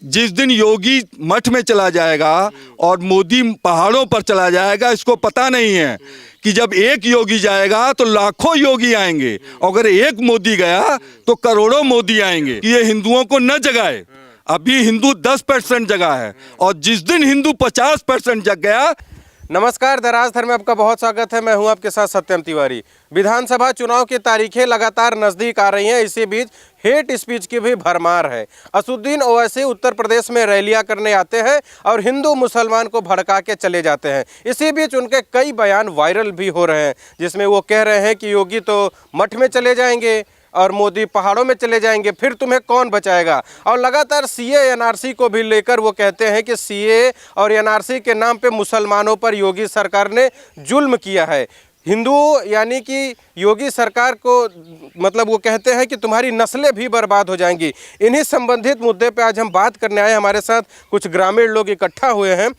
जिस दिन योगी मठ में चला जाएगा और मोदी पहाड़ों पर चला जाएगा, इसको पता नहीं है कि जब एक योगी जाएगा तो लाखों योगी आएंगे, अगर एक मोदी गया तो करोड़ों मोदी आएंगे। ये हिंदुओं को न जगाए। अभी हिंदू 10% जगा है और जिस दिन हिंदू 50% जग गया। नमस्कार, दराज में आपका बहुत स्वागत है। मैं हूं आपके साथ सत्यम तिवारी। विधानसभा चुनाव की तारीखें लगातार नज़दीक आ रही हैं। इसी बीच हेट स्पीच की भी भरमार है। असदुद्दीन ओवैसी उत्तर प्रदेश में रैलियां करने आते हैं और हिंदू मुसलमान को भड़का के चले जाते हैं। इसी बीच उनके कई बयान वायरल भी हो रहे हैं, जिसमें वो कह रहे हैं कि योगी तो मठ में चले जाएंगे और मोदी पहाड़ों में चले जाएंगे, फिर तुम्हें कौन बचाएगा। और लगातार सीए एनआरसी को भी लेकर वो कहते हैं कि सीए और एनआरसी के नाम पे मुसलमानों पर योगी सरकार ने जुल्म किया है। हिंदू यानी कि योगी सरकार को मतलब वो कहते हैं कि तुम्हारी नस्लें भी बर्बाद हो जाएंगी। इन्हीं संबंधित मुद्दे पे आज हम बात करने आए। हमारे साथ कुछ ग्रामीण लोग इकट्ठा हुए हैं,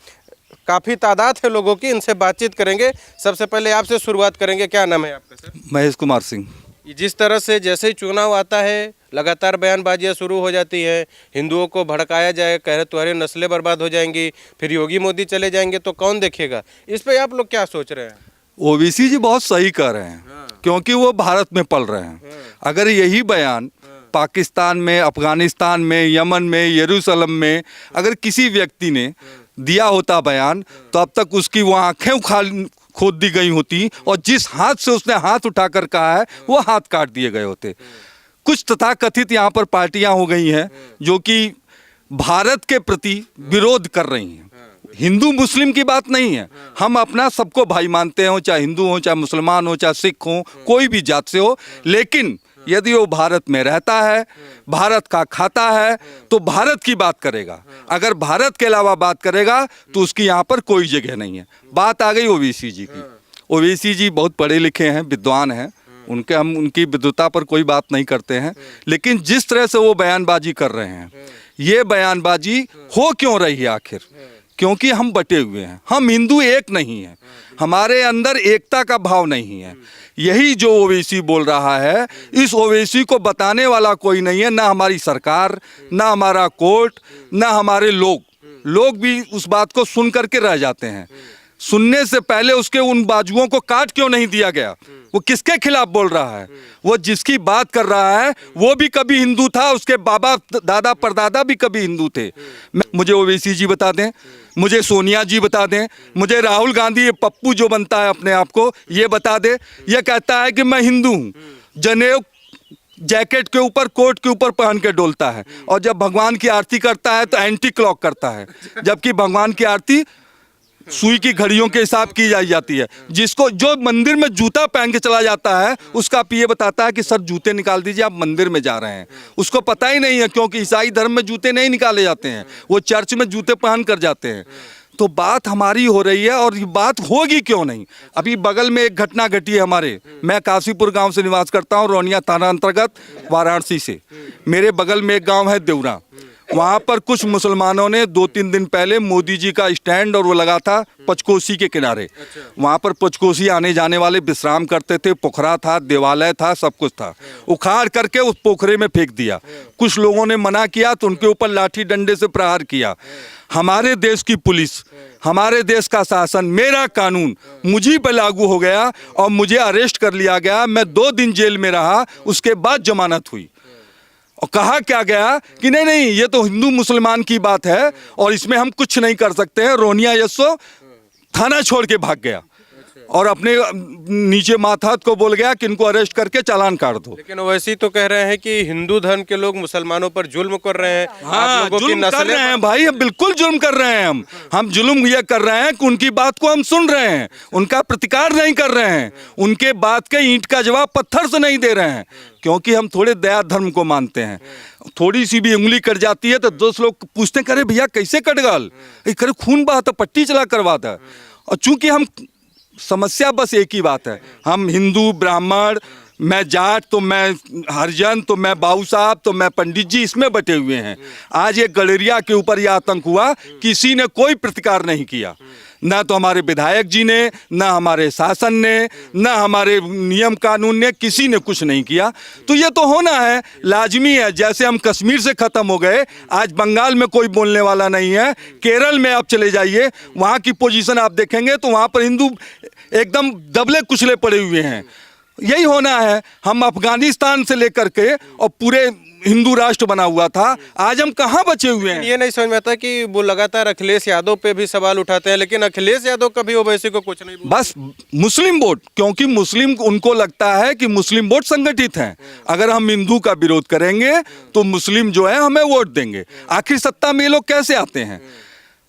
काफ़ी तादाद है लोगों की। इनसे बातचीत करेंगे। सबसे पहले आपसे शुरुआत करेंगे। क्या नाम है आपका सर? महेश कुमार सिंह। जिस तरह से जैसे ही चुनाव आता है लगातार बयानबाजियाँ शुरू हो जाती है, हिंदुओं को भड़काया जाए, कह रहे तुम्हारी नस्लें बर्बाद हो जाएंगी, फिर योगी मोदी चले जाएंगे तो कौन देखेगा। इस पे आप लोग क्या सोच रहे हैं? ओवैसी जी बहुत सही कह रहे हैं, क्योंकि वो भारत में पल रहे हैं। अगर यही बयान पाकिस्तान में, अफगानिस्तान में, यमन में, यरूशलेम में अगर किसी व्यक्ति ने दिया होता बयान, तो अब तक उसकी वो आंखें खोद दी गई होती और जिस हाथ से उसने हाथ उठाकर कहा है वो हाथ काट दिए गए होते। कुछ तथाकथित यहाँ पर पार्टियां हो गई हैं जो कि भारत के प्रति विरोध कर रही हैं। हिंदू मुस्लिम की बात नहीं है, हम अपना सबको भाई मानते हो, चाहे हिंदू हो, चाहे मुसलमान हो, चाहे सिख हो, कोई भी जात से हो। लेकिन यदि वो भारत में रहता है, भारत का खाता है, तो भारत की बात करेगा। अगर भारत के अलावा बात करेगा तो उसकी यहाँ पर कोई जगह नहीं है। बात आ गई ओवैसी जी की। ओवैसी जी बहुत पढ़े लिखे हैं, विद्वान हैं, हम उनकी विद्वता पर कोई बात नहीं करते हैं। लेकिन जिस तरह से वो बयानबाजी कर रहे हैं, ये बयानबाजी हो क्यों रही है आखिर? क्योंकि हम बटे हुए हैं, हम हिंदू एक नहीं हैं, हमारे अंदर एकता का भाव नहीं है। यही जो ओवैसी बोल रहा है, इस ओवैसी को बताने वाला कोई नहीं है, ना हमारी सरकार, ना हमारा कोर्ट, ना हमारे लोग भी उस बात को सुन करके रह जाते हैं। सुनने से पहले उसके उन बाजुओं को काट क्यों नहीं दिया गया? वो किसके खिलाफ बोल रहा है? वो जिसकी बात कर रहा है वो भी कभी हिंदू था, उसके बाबा दादा परदादा भी कभी हिंदू थे। मुझे ओवैसी जी बता दें, मुझे सोनिया जी बता दें, मुझे राहुल गांधी, ये पप्पू जो बनता है अपने आप को, ये बता दे। ये कहता है कि मैं हिंदू हूँ, जनेऊ जैकेट के ऊपर, कोट के ऊपर पहन के डोलता है, और जब भगवान की आरती करता है तो एंटी क्लॉक करता है, जबकि भगवान की आरती सुई की घड़ियों के हिसाब की जाती है। जिसको जो मंदिर में जूता पहन के चला जाता है, उसका पीए बताता है कि सर जूते निकाल दीजिए, आप मंदिर में जा रहे हैं। उसको पता ही नहीं है, क्योंकि ईसाई धर्म में जूते नहीं निकाले जाते हैं, वो चर्च में जूते पहन कर जाते हैं। तो बात हमारी हो रही है, और ये बात होगी क्यों नहीं। अभी बगल में एक घटना घटी है हमारे, मैं काशीपुर गांव से निवास करता हूं, रौनिया थाना अंतर्गत, वाराणसी से। मेरे बगल में एक गांव है देवरा, वहाँ पर कुछ मुसलमानों ने 2-3 दिन पहले मोदी जी का स्टैंड और वो लगा था पंचकोसी के किनारे। वहाँ पर पंचकोसी आने जाने वाले विश्राम करते थे, पोखरा था, देवालय था, सब कुछ था। उखाड़ करके उस पोखरे में फेंक दिया। कुछ लोगों ने मना किया तो उनके ऊपर लाठी डंडे से प्रहार किया। हमारे देश की पुलिस, हमारे देश का शासन, मेरा कानून मुझी पर लागू हो गया और मुझे अरेस्ट कर लिया गया। मैं 2 दिन जेल में रहा, उसके बाद जमानत हुई। और कहा क्या गया कि नहीं ये तो हिंदू मुसलमान की बात है और इसमें हम कुछ नहीं कर सकते हैं। रोनिया यस्सो थाना छोड़ के भाग गया और अपने नीचे माथात को बोल गया कि इनको अरेस्ट करके चालान काट दो। लेकिन वैसे तो कह रहे हैं कि हिंदू धर्म के लोग मुसलमानों पर जुल्म कर रहे हैं। हाँ, जुल्म कर रहे हैं भाई, बिल्कुल जुल्म कर रहे हैं। हम जुल्म ये कर रहे हैं कि उनकी बात को हम सुन रहे हैं, उनका प्रतिकार नहीं कर रहे हैं, उनके बात के ईंट का जवाब पत्थर से नहीं दे रहे हैं, क्योंकि हम थोड़े दया धर्म को मानते हैं। थोड़ी सी भी उंगली कट जाती है तो दोस्त लोग पूछते करे भैया कैसे कट गल, करे खून बहा तो पट्टी चला करवाता। और चूंकि हम समस्या बस एक ही बात है, हम हिंदू ब्राह्मण, मैं जाट तो मैं हरिजन तो मैं बाबू साहब तो मैं पंडित जी, इसमें बटे हुए हैं। आज ये गलेरिया के ऊपर यह आतंक हुआ, किसी ने कोई प्रतिकार नहीं किया। ना तो हमारे विधायक जी ने, ना हमारे शासन ने, ना हमारे नियम कानून ने, किसी ने कुछ नहीं किया। तो ये तो होना है, लाजमी है। जैसे हम कश्मीर से खत्म हो गए, आज बंगाल में कोई बोलने वाला नहीं है। केरल में आप चले जाइए, वहाँ की पोजीशन आप देखेंगे तो वहाँ पर हिंदू एकदम दबले कुचले पड़े हुए हैं। यही होना है। हम अफगानिस्तान से लेकर के और पूरे हिंदू राष्ट्र बना हुआ था, आज हम कहाँ बचे हुए हैं? ये नहीं समझ में आता कि वो लगातार अखिलेश यादव पे भी सवाल उठाते हैं, लेकिन अखिलेश यादव कभी ओवैसी को कुछ नहीं बोलते। बस मुस्लिम वोट, क्योंकि मुस्लिम, उनको लगता है कि मुस्लिम वोट संगठित हैं। अगर हम हिंदू का विरोध करेंगे तो मुस्लिम जो है हमें वोट देंगे। आखिर सत्ता में ये लोग कैसे आते हैं?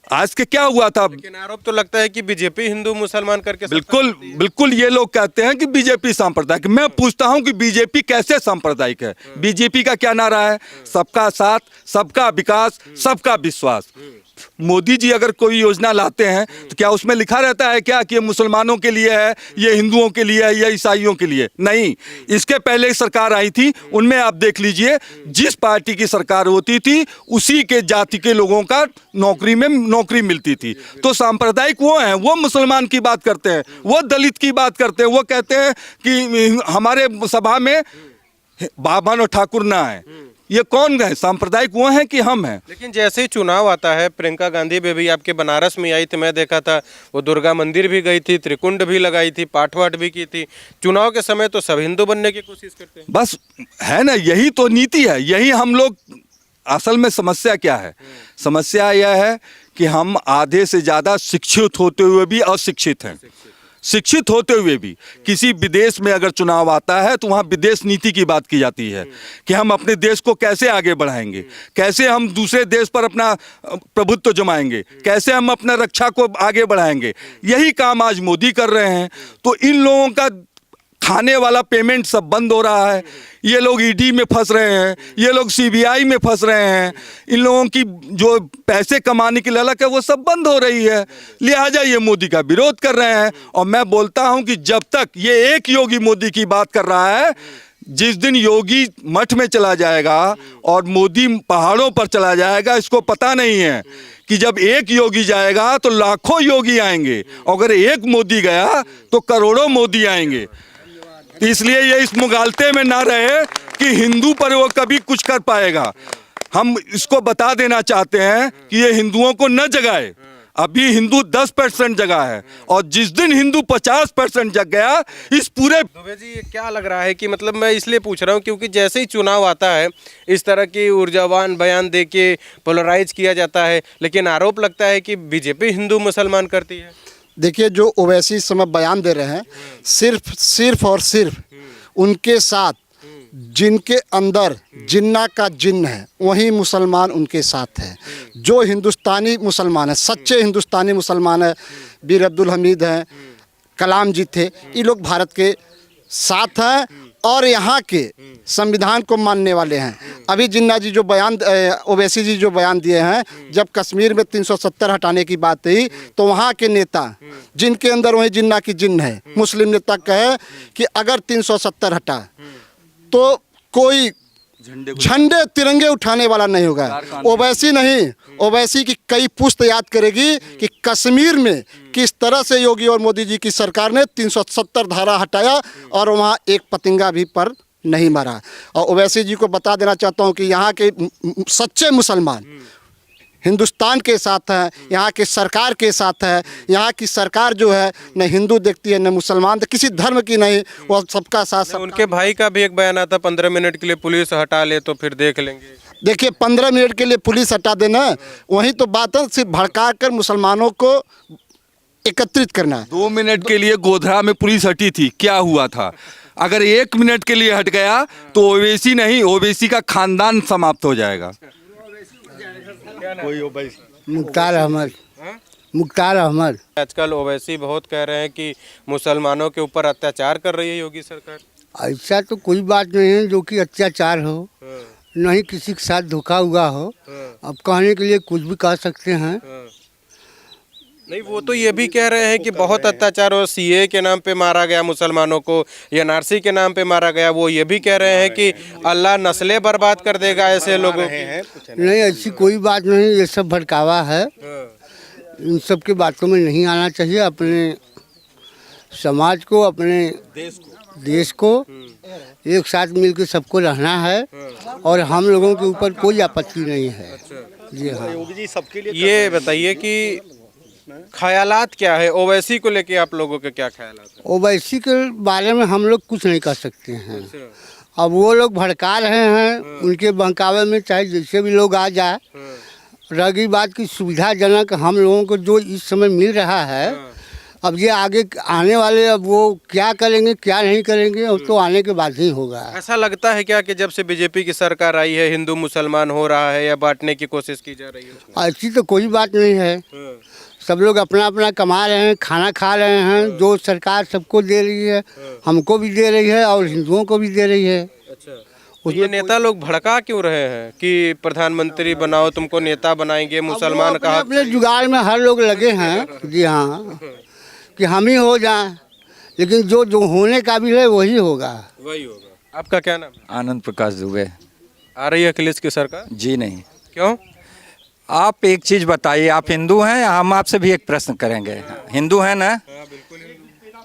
आज के क्या हुआ था? लेकिन आरोप तो लगता है कि बीजेपी हिंदू मुसलमान करके बिल्कुल बिल्कुल, ये लोग कहते हैं कि बीजेपी सांप्रदायिक। मैं पूछता हूं कि बीजेपी कैसे सांप्रदायिक है? बीजेपी का क्या नारा है? सबका साथ, सबका विकास, सबका विश्वास। मोदी जी अगर कोई योजना लाते हैं तो क्या उसमें लिखा रहता है क्या कि ये मुसलमानों के लिए है, ये हिंदुओं के लिए है, या ईसाइयों के लिए? नहीं। इसके पहले सरकार आई थी, उनमें आप देख लीजिए, जिस पार्टी की सरकार होती थी उसी के जाति के लोगों का नौकरी में नौकरी मिलती थी। तो सांप्रदायिक वो हैं, वो मुसलमान की बात करते हैं, वो दलित की बात करते हैं, वो कहते हैं कि हमारे सभा में बाभन और ठाकुर ना है। ये कौन है? सांप्रदायिक वो हैं कि हम हैं? लेकिन जैसे ही चुनाव आता है, प्रियंका गांधी भी आपके बनारस में आई थी, मैं देखा था, वो दुर्गा मंदिर भी गई थी, त्रिकुंड भी लगाई थी, पाठ वाठ भी की थी। चुनाव के समय तो सब हिंदू बनने की कोशिश करते हैं। बस है ना, यही तो नीति है, यही हम लोग। असल में समस्या क्या है? समस्या यह है कि हम आधे से ज्यादा शिक्षित होते हुए भी अशिक्षित हैं। शिक्षित होते हुए भी किसी विदेश में अगर चुनाव आता है तो वहाँ विदेश नीति की बात की जाती है कि हम अपने देश को कैसे आगे बढ़ाएंगे, कैसे हम दूसरे देश पर अपना प्रभुत्व जमाएंगे, कैसे हम अपना रक्षा को आगे बढ़ाएंगे। यही काम आज मोदी कर रहे हैं। तो इन लोगों का खाने वाला पेमेंट सब बंद हो रहा है। ये लोग ईडी में फंस रहे हैं, ये लोग सीबीआई में फंस रहे हैं। इन लोगों की जो पैसे कमाने की ललक है वो सब बंद हो रही है, लिहाजा ये मोदी का विरोध कर रहे हैं। और मैं बोलता हूं कि जब तक ये एक योगी मोदी की बात कर रहा है, जिस दिन योगी मठ में चला जाएगा और मोदी पहाड़ों पर चला जाएगा, इसको पता नहीं है कि जब एक योगी जाएगा तो लाखों योगी आएंगे, अगर एक मोदी गया तो करोड़ों मोदी आएंगे। इसलिए ये इस मुगालते में ना रहे कि हिंदू पर वो कभी कुछ कर पाएगा। हम इसको बता देना चाहते हैं कि ये हिंदुओं को न जगाए। अभी हिंदू 10% जगा है, और जिस दिन हिंदू 50% जग गया, इस पूरे। दुबे जी, ये क्या लग रहा है कि, मतलब मैं इसलिए पूछ रहा हूँ क्योंकि जैसे ही चुनाव आता है इस तरह की ऊर्जावान बयान दे के पोलराइज किया जाता है, लेकिन आरोप लगता है कि बीजेपी हिंदू मुसलमान करती है। देखिए, जो ओवैसी इस समय बयान दे रहे हैं, सिर्फ और सिर्फ उनके साथ जिनके अंदर जिन्ना का जिन्न है वही मुसलमान उनके साथ है। जो हिंदुस्तानी मुसलमान है, सच्चे हिंदुस्तानी मुसलमान है, वीर अब्दुल हमीद हैं, कलाम जी थे, ये लोग भारत के साथ हैं और यहाँ के संविधान को मानने वाले हैं। अभी जिन्ना जी जो बयान, ओवैसी जी जो बयान दिए हैं, जब कश्मीर में 370 हटाने की बात हुई तो वहाँ के नेता जिनके अंदर वही जिन्ना की जिन्न है, मुस्लिम नेता कहे कि अगर 370 हटा तो कोई झंडे तिरंगे उठाने वाला नहीं होगा। ओवैसी नहीं, ओवैसी की कई पुश्त याद करेगी कि कश्मीर में किस तरह से योगी और मोदी जी की सरकार ने 370 धारा हटाया और वहाँ एक पतंगा भी पर नहीं मारा। और ओवैसी जी को बता देना चाहता हूँ कि यहाँ के सच्चे मुसलमान हिंदुस्तान के साथ है, यहाँ के सरकार के साथ है। यहाँ की सरकार जो है न हिंदू देखती है न मुसलमान, किसी धर्म की नहीं, वो सबका साथ। उनके भाई का भी एक बयान आता, 15 मिनट के लिए पुलिस हटा ले तो फिर देख लेंगे। देखिए, 15 मिनट के लिए पुलिस हटा देना, वही तो बात है, सिर्फ भड़का कर मुसलमानों को एकत्रित करना। 2 मिनट के लिए गोधरा में पुलिस हटी थी, क्या हुआ था? अगर 1 मिनट के लिए हट गया तो ओवैसी नहीं, ओवैसी का खानदान समाप्त हो जाएगा। मुख्तार अहमद, मुख्तार अहमद। आजकल ओवैसी बहुत कह रहे हैं कि मुसलमानों के ऊपर अत्याचार कर रही है योगी सरकार। ऐसा तो कोई बात नहीं है जो कि अत्याचार हो, नहीं किसी के साथ धोखा हुआ हो। अब कहने के लिए कुछ भी कह सकते हैं। नहीं, वो तो ये भी कह रहे हैं कि बहुत अत्याचार हो, सीए के नाम पे मारा गया मुसलमानों को, एनआरसी के नाम पे मारा गया। वो ये भी कह रहे हैं कि अल्लाह नस्लें बर्बाद कर देगा ऐसे लोगों की। नहीं, ऐसी कोई बात नहीं, ये सब भड़कावा है। इन सब की बातों में नहीं आना चाहिए। अपने समाज को, अपने देश को एक साथ मिलकर सबको रहना है और हम लोगों के ऊपर कोई आपत्ति नहीं है। जी हाँ। ये बताइए कि ख्यालात क्या है ओवैसी को लेके, आप लोगों के क्या ख्यालात है? ओवैसी के बारे में हम लोग कुछ नहीं कर सकते हैं। अब वो लोग भड़का रहे हैं, उनके बहकावे में चाहे जैसे भी लोग आ जाए। रही बात की सुविधाजनक हम लोगों को जो इस समय मिल रहा है, अब ये आगे आने वाले अब वो क्या करेंगे क्या नहीं करेंगे, अब तो आने के बाद ही होगा। ऐसा लगता है क्या कि जब से बीजेपी की सरकार आई है हिंदू मुसलमान हो रहा है या बांटने की कोशिश की जा रही है? ऐसी तो कोई बात नहीं है। सब लोग अपना अपना कमा रहे हैं, खाना खा रहे हैं। जो सरकार सबको दे रही है, हमको भी दे रही है और हिंदुओं को भी दे रही है। तो ये नेता लोग भड़का क्यों रहे हैं कि प्रधानमंत्री बनाओ, तुमको नेता बनाएंगे, मुसलमान का हक? अपने जुगाड़ में हर लोग लगे हैं। जी हाँ, कि हम ही हो जाएं, लेकिन जो जो होने काबिल है वही होगा। वही होगा। आपका क्या नाम है? आनंद प्रकाश दुबे। आ रही है अखिलेश की सरकार? जी नहीं। क्यों? आप एक चीज़ बताइए, आप हिंदू हैं? हम आपसे भी एक प्रश्न करेंगे। हिंदू हैं ना?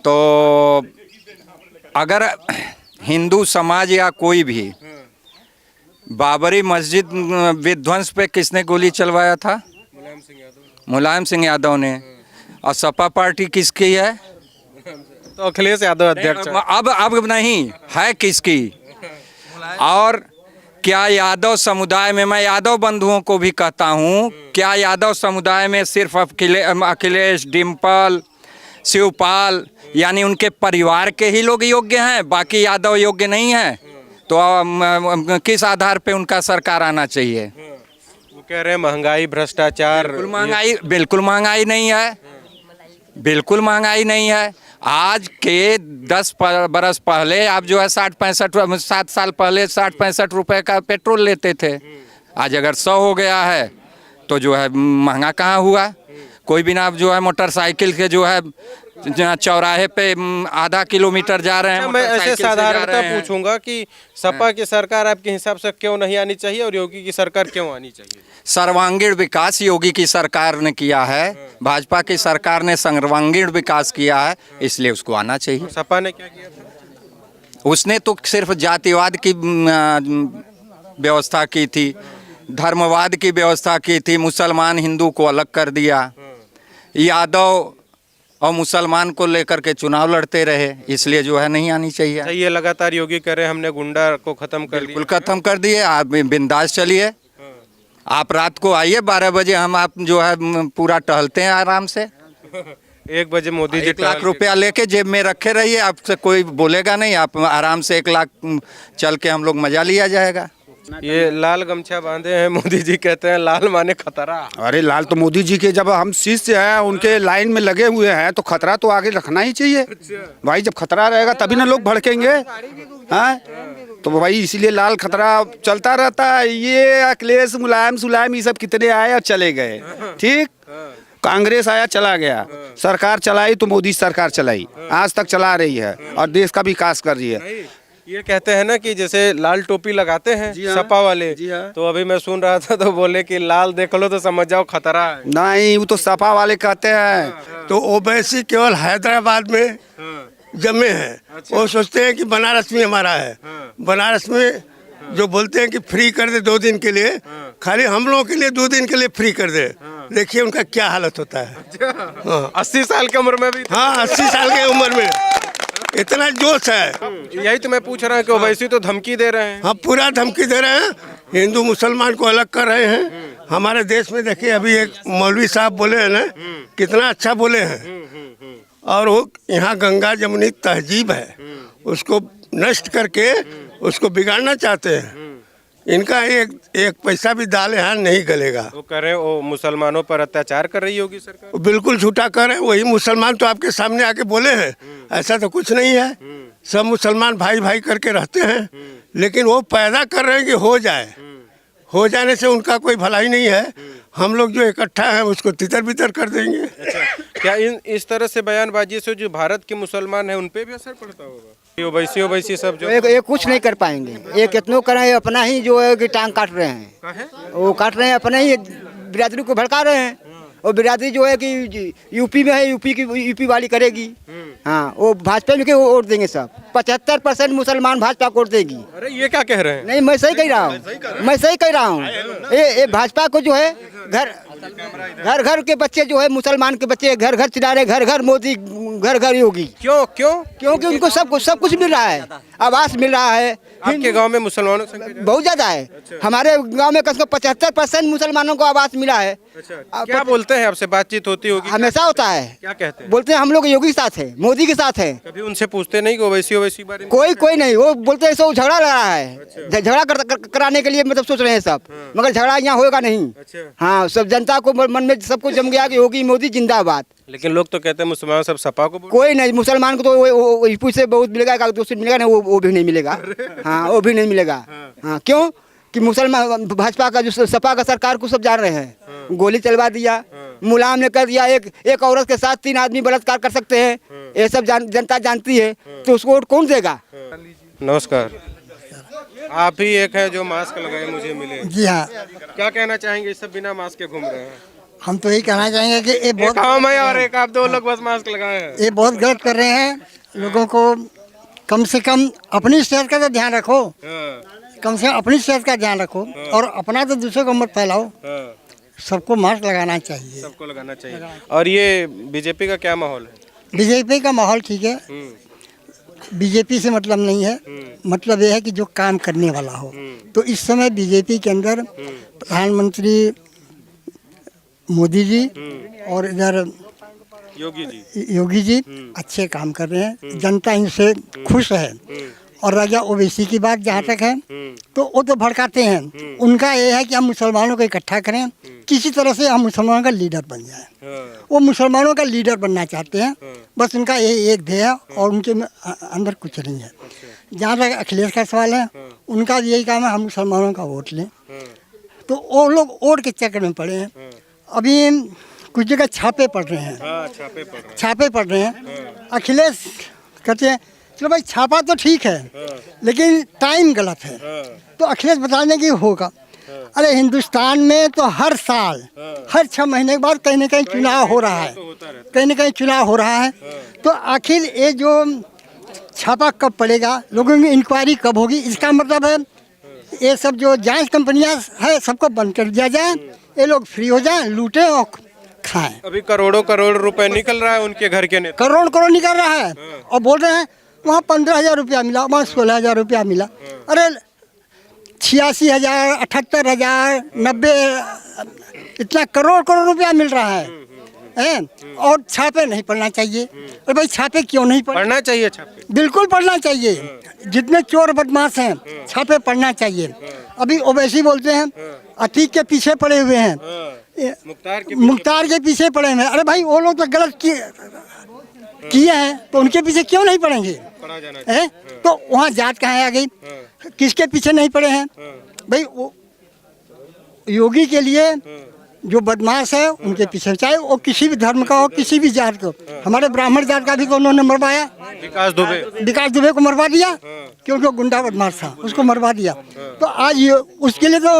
तो अगर हिंदू समाज या कोई भी, बाबरी मस्जिद विध्वंस पे किसने गोली चलवाया था? मुलायम सिंह यादव ने। और सपा पार्टी किसकी है? तो अखिलेश यादव अध्यक्ष है। अब नहीं है किसकी? और क्या यादव समुदाय में, मैं यादव बंधुओं को भी कहता हूँ, क्या यादव समुदाय में सिर्फ अखिलेश, डिम्पल, शिवपाल यानी उनके परिवार के ही लोग योग्य हैं, बाकी यादव योग्य नहीं हैं? तो किस आधार पे उनका सरकार आना चाहिए? वो कह रहे हैं महंगाई, भ्रष्टाचार। बिल्कुल महंगाई नहीं है, बिल्कुल महंगाई नहीं है। आज के 10 बरस पहले आप जो है 7 साल पहले 60-65 रुपए का पेट्रोल लेते थे। आज अगर 100 हो गया है तो जो है महंगा कहाँ हुआ? कोई भी ना, आप जो है मोटरसाइकिल के जो है चौराहे पे आधा किलोमीटर जा रहे हैं। मैं ऐसे साधारणतः पूछूंगा कि सपा की सरकार आपके हिसाब से क्यों नहीं आनी चाहिए और योगी की सरकार क्यों आनी चाहिए? सर्वांगीण विकास योगी की सरकार ने किया है, भाजपा की सरकार ने सर्वांगीण विकास किया है, इसलिए उसको आना चाहिए। सपा ने क्या किया था? उसने तो सिर्फ जातिवाद की व्यवस्था की थी, धर्मवाद की व्यवस्था की थी, मुसलमान हिंदू को अलग कर दिया, यादव और मुसलमान को लेकर के चुनाव लड़ते रहे, इसलिए जो है नहीं आनी चाहिए। ये लगातार योगी कह रहे हैं हमने गुंडा को खत्म कर दिया। बिल्कुल खत्म कर दिए। आप बिंदास चलिए, आप रात को आइए 12 बजे, हम आप जो है पूरा टहलते हैं आराम से। 1 बजे मोदी जी 1 लाख रुपया लेके जेब में रखे रहिए, आपसे कोई बोलेगा नहीं, आप आराम से 1 लाख चल के हम लोग मजा लिया जाएगा। ये लाल गमछा बांधे हैं, मोदी जी कहते हैं लाल माने खतरा। अरे लाल तो मोदी जी के जब हम शिष्य हैं, उनके लाइन में लगे हुए हैं, तो खतरा तो आगे रखना ही चाहिए भाई। जब खतरा रहेगा तभी ना लोग भड़केंगे, हैं? तो भाई इसीलिए लाल खतरा चलता रहता है। ये अखिलेश, मुलायम ये सब कितने आए और चले गए, ठीक। कांग्रेस आया चला गया, सरकार चलाई तो मोदी सरकार चलाई, आज तक चला रही है और देश का विकास कर रही है। ये कहते हैं ना कि जैसे लाल टोपी लगाते हैं सपा वाले, तो अभी मैं सुन रहा था तो बोले कि लाल देख लो तो समझ जाओ खतरा है। नहीं, वो तो सपा वाले कहते हैं। तो ओवैसी केवल हैदराबाद में जमे हैं। वो सोचते हैं कि बनारस में हमारा है, बनारस में जो बोलते हैं कि फ्री कर दे 2 दिन के लिए, खाली हम लोगों के लिए 2 दिन के लिए फ्री कर दे। देखिए उनका क्या हालत होता है। 80 साल की उम्र में भी। हाँ, 80 साल की उम्र में इतना जोश है। यही तो मैं पूछ रहा हूँ कि ओवैसी तो धमकी दे रहे हैं। हाँ, पूरा धमकी दे रहे हैं, हिंदू मुसलमान को अलग कर रहे हैं। हमारे देश में देखिए अभी एक मौलवी साहब बोले हैं ना, कितना अच्छा बोले हैं। और वो यहाँ गंगा जमुनी तहजीब है, उसको नष्ट करके उसको बिगाड़ना चाहते हैं। इनका एक पैसा भी दाल यहाँ नहीं गलेगा। वो कह रहे हैं वो मुसलमानों पर अत्याचार कर रही होगी सरकार। बिल्कुल झूठा कर रहे हैं। वही मुसलमान तो आपके सामने आके बोले हैं, ऐसा तो कुछ नहीं है। सब मुसलमान भाई भाई करके रहते हैं, लेकिन वो पैदा कर रहे हैं कि हो जाने से उनका कोई भलाई नहीं है। हम लोग जो इकट्ठा हैं उसको तितर बितर कर देंगे। अच्छा, क्या इस तरह से बयानबाजी से जो भारत के मुसलमान हैं उन पे भी असर पड़ता होगा? ओवैसी सब जो ये कुछ नहीं कर पाएंगे। ये कितनों करें, अपना ही जो है कि टांग काट रहे हैं, वो काट रहे हैं, अपने ही बिरादरी को भड़का रहे हैं। और बिरादरी जो है कि यूपी में है, यूपी वाली करेगी। हाँ, वो भाजपा में के वोट देंगे सब। 75% मुसलमान भाजपा को वोट देगी। अरे ये क्या कह रहे हैं? नहीं, मैं सही कह रहा हूँ, मैं सही कह रहा हूँ। ये भाजपा को जो है घर घर के बच्चे जो है, मुसलमान के बच्चे घर घर चिल्ला रहे, घर घर मोदी, घर घर योगी। क्यों क्यों? क्योंकि उनको सब कुछ मिल रहा है, आवास मिल रहा है। आपके गांव में मुसलमानों की संख्या बहुत ज्यादा है। हमारे गांव में कम से कम 75% मुसलमानों को आवास मिला है। अच्छा, क्या बोलते हैं? आपसे बातचीत होती होगी? हमेशा होता है। क्या कहते हैं? बोलते हैं हम लोग योगी के साथ है, मोदी के साथ है। कभी उनसे पूछते नहीं कि ओवैसी बारे में? कोई नहीं, वो बोलते हैं सब झगड़ा लगा रहा है। झगड़ा कराने के लिए मतलब सोच रहे हैं सब, मगर झगड़ा यहाँ होगा नहीं। अच्छा। हाँ, सब जनता को मन में सबको जम गया कि योगी मोदी जिंदाबाद। लेकिन लोग तो कहते हैं मुसलमान सब सपा को कोई नहीं, मुसलमान को तो वो से बहुत मिलेगा, एक दो सीट मिलेगा, नहीं वो भी नहीं मिलेगा। हाँ, वो भी नहीं मिलेगा। हाँ, क्यों कि मुसलमान भाजपा का जो सपा का सरकार को सब जान रहे हैं। गोली चलवा दिया, मुलायम ने कर दिया, एक औरत के साथ 3 आदमी बलात्कार कर सकते हैं, ये सब जनता जानती है, तो उसको वोट कौन देगा? नमस्कार, आप ही एक है जो मास्क लगाए मुझे मिले। जी हाँ, क्या कहना चाहेंगे? सब बिना मास्क के घूम रहे हैं। हम तो यही कहना चाहेंगे कि ये बहुत एक हम है और एक आप 2 लोग बस मास्क लगाए हैं। ये बहुत गलत कर रहे हैं। लोगों को कम से कम अपनी सेहत का तो ध्यान रखो, कम से कम अपनी सेहत का ध्यान रखो, और अपना तो दूसरे को मत फैलाओ। सबको मास्क लगाना चाहिए, सबको लगाना चाहिए। और ये बीजेपी का क्या माहौल है? बीजेपी का माहौल ठीक है, बीजेपी से मतलब नहीं है, मतलब ये है कि जो काम करने वाला हो। तो इस समय बीजेपी के अंदर प्रधानमंत्री मोदी जी और इधर योगी जी अच्छे काम कर रहे हैं, जनता इनसे खुश है। और राजा ओवैसी की बात जहाँ तक है, तो वो तो भड़काते हैं। उनका ये है कि हम मुसलमानों को इकट्ठा करें, किसी तरह से हम मुसलमानों का लीडर बन जाए। वो मुसलमानों का लीडर बनना चाहते हैं, बस उनका ये एक ध्येय है, और उनके अंदर कुछ नहीं है। जहाँ तक अखिलेश का सवाल है, उनका यही काम है हम मुसलमानों का वोट लें, तो वो लोग वोट के चक्कर में पड़े हैं। अभी कुछ जगह छापे पड़ रहे हैं, छापे पड़ रहे हैं। अखिलेश कहते हैं चलो भाई छापा तो ठीक है, लेकिन टाइम गलत है, तो अखिलेश बताने की होगा। अरे हिंदुस्तान में तो हर साल हर 6 महीने के बाद कहीं न कहीं चुनाव हो रहा है, कहीं न कहीं चुनाव हो रहा है। तो आखिर ये जो छापा कब पड़ेगा, लोगों की इंक्वायरी कब होगी, इसका मतलब है ये सब जो जांच कंपनियां है सबको बंद कर दिया जाए, ये लोग फ्री हो जाएं, लूटें और खाएं। अभी करोड़ों रुपए निकल रहा है उनके घर के नेता, करोड़ निकल रहा है, और बोल रहे हैं वहाँ 15,000 रुपया मिला, वहाँ 16,000 रुपया मिला। अरे 86,000, 78,000, 90, इतना करोड़ रुपया मिल रहा है। और छापे नहीं पड़ना चाहिए। अरे भाई छापे क्यों नहीं पढ़ना चाहिए? छापे बिल्कुल पढ़ना चाहिए। जितने चोर बदमाश हैं छापे पढ़ना चाहिए। अभी ओवैसी बोलते हैं अतीक के पीछे पड़े हुए हैं, मुख्तार के पीछे पड़े हुए हैं। अरे भाई वो लोग तो गलत किए हैं, तो उनके पीछे क्यों नहीं पड़ेंगे? तो वहाँ जात कहाँ आ गई? किसके पीछे नहीं पड़े हैं भाई? वो योगी के लिए जो बदमाश है उनके पीछे, चाहे वो किसी भी धर्म का हो, किसी भी जात को। हमारे ब्राह्मण जात का भी उन्होंने मरवाया, विकास दुबे को मरवा दिया, क्योंकि वो गुंडा बदमाश था, उसको मरवा दिया। तो आज उसके लिए तो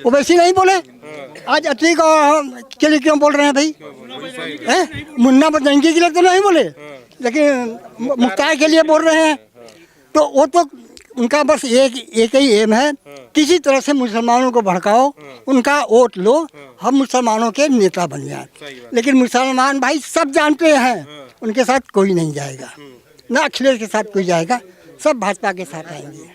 ओवैसी नहीं बोले, आज अतीक के लिए क्यों बोल रहे हैं भाई? मुन्ना बजरंगी के लिए तो नहीं बोले, लेकिन मुख्तार के लिए बोल रहे हैं। तो वो तो उनका बस एक ही एम है, किसी तरह से मुसलमानों को भड़काओ, उनका वोट लो, हम मुसलमानों के नेता बन जाए। लेकिन मुसलमान भाई सब जानते हैं उनके साथ कोई नहीं जाएगा, ना अखिलेश के साथ कोई जाएगा, सब भाजपा के साथ आएंगे।